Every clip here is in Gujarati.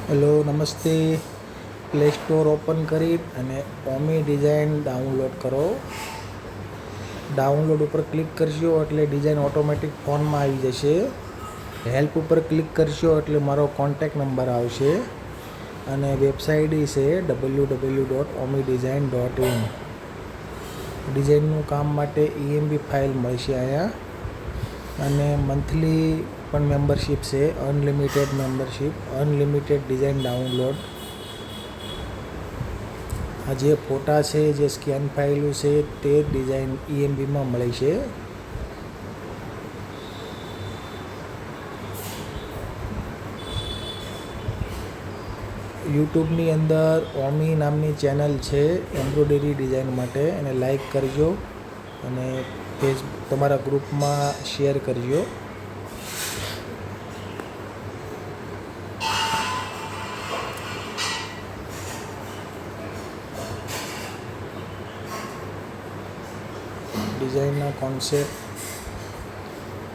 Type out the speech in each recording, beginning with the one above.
હેલો નમસ્તે. પ્લે સ્ટોર ઓપન કરી અને ઓમી ડિઝાઇન ડાઉનલોડ કરો. ડાઉનલોડ ઉપર ક્લિક કરશો એટલે ડિઝાઇન ઓટોમેટિક ફોનમાં આવી જશે. હેલ્પ ઉપર ક્લિક કરશો એટલે મારો કોન્ટેક નંબર આવશે અને વેબસાઇટ છે www.omidesign.in. ડિઝાઇનનું કામ માટે EMB ફાઇલ મળશે અહીંયા અને મંથલી પણ મેમ્બરશિપ છે, unlimited membership, unlimited design download. આ જે ફોટા છે, જે સ્કેન ફાઇલો છે તે ડિઝાઇન EMBમાં મળે છે. યુટ્યુબની અંદર ઓમી નામની ચેનલ છે એમ્બ્રોઇડરી ડિઝાઇન માટે, એને લાઈક કરજો અને તમારા ગ્રુપમાં શેર કરજો. ડિઝાઇનના કોન્સેપ્ટ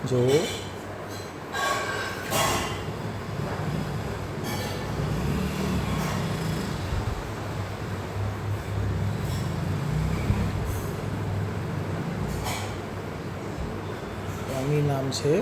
જુઓ. ઓમી નામ છે.